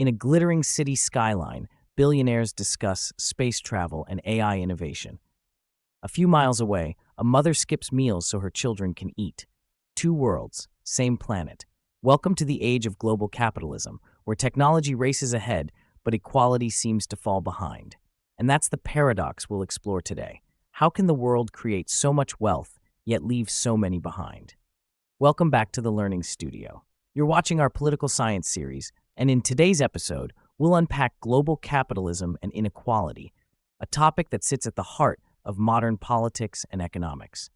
In a glittering city skyline, billionaires discuss space travel and AI innovation. A few miles away, a mother skips meals so her children can eat. Two worlds, same planet. Welcome to the age of global capitalism, where technology races ahead, but equality seems to fall behind. And that's the paradox we'll explore today. How can the world create so much wealth, yet leave so many behind? Welcome back to the Learning Studio. You're watching our political science series, and in today's episode, we'll unpack global capitalism and inequality, a topic that sits at the heart of modern politics and economics.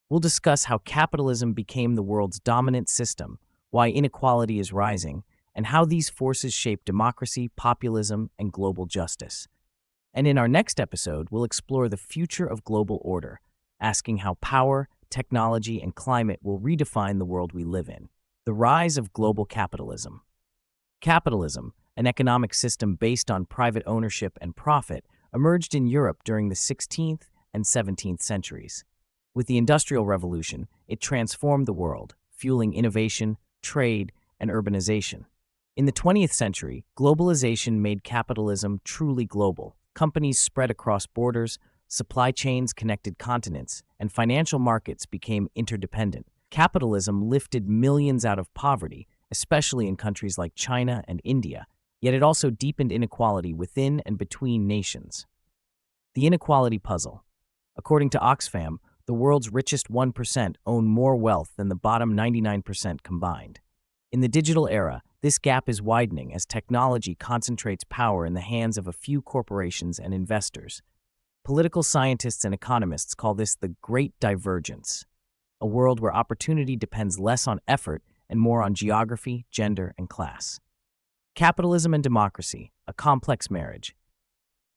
We'll discuss how capitalism became the world's dominant system, why inequality is rising, and how these forces shape democracy, populism, and global justice. And in our next episode, we'll explore the future of global order, asking how power, technology, and climate will redefine the world we live in. The rise of global capitalism. Capitalism, an economic system based on private ownership and profit, emerged in Europe during the 16th and 17th centuries. With the Industrial Revolution, it transformed the world, fueling innovation, trade, and urbanization. In the 20th century, globalization made capitalism truly global. Companies spread across borders, supply chains connected continents, and financial markets became interdependent. Capitalism lifted millions out of poverty, especially in countries like China and India, yet it also deepened inequality within and between nations. The inequality puzzle. According to Oxfam, the world's richest 1% own more wealth than the bottom 99% combined. In the digital era, this gap is widening as technology concentrates power in the hands of a few corporations and investors. Political scientists and economists call this the Great Divergence, a world where opportunity depends less on effort and more on geography, gender, and class. Capitalism and democracy, a complex marriage.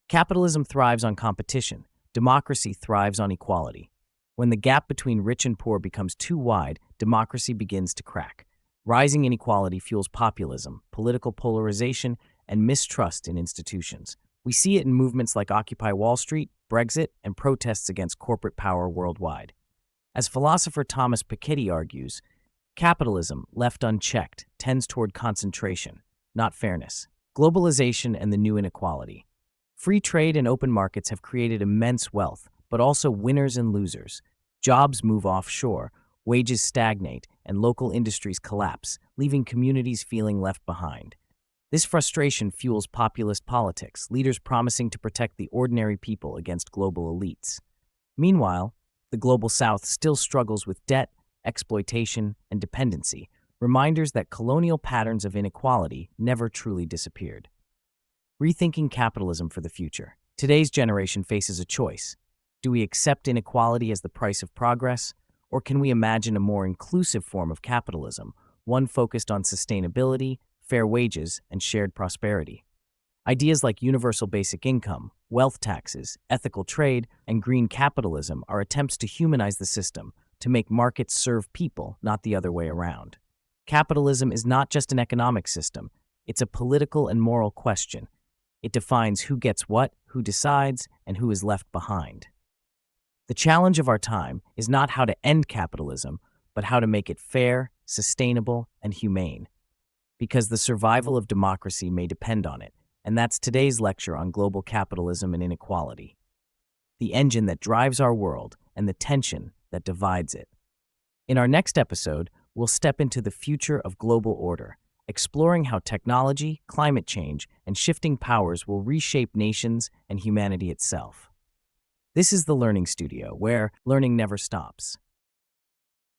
Capitalism thrives on competition. Democracy thrives on equality. When the gap between rich and poor becomes too wide, democracy begins to crack. Rising inequality fuels populism, political polarization, and mistrust in institutions. We see it in movements like Occupy Wall Street, Brexit, and protests against corporate power worldwide. As philosopher Thomas Piketty argues, capitalism, left unchecked, tends toward concentration, not fairness. Globalization and the new inequality. Free trade and open markets have created immense wealth, but also winners and losers. Jobs move offshore, wages stagnate, and local industries collapse, leaving communities feeling left behind. This frustration fuels populist politics, leaders promising to protect the ordinary people against global elites. Meanwhile, the Global South still struggles with debt, exploitation, and dependency, reminders that colonial patterns of inequality never truly disappeared. Rethinking capitalism for the future. Today's generation faces a choice. Do we accept inequality as the price of progress, or can we imagine a more inclusive form of capitalism, one focused on sustainability, fair wages, and shared prosperity? Ideas like universal basic income, wealth taxes, ethical trade, and green capitalism are attempts to humanize the system, to make markets serve people, not the other way around. Capitalism is not just an economic system, it's a political and moral question. It defines who gets what, who decides, and who is left behind. The challenge of our time is not how to end capitalism, but how to make it fair, sustainable, and humane. Because the survival of democracy may depend on it, and that's today's lecture on global capitalism and inequality. The engine that drives our world and the tension that divides it. In our next episode, we'll step into the future of global order, exploring how technology, climate change, and shifting powers will reshape nations and humanity itself. This is the Learning Studio, where learning never stops.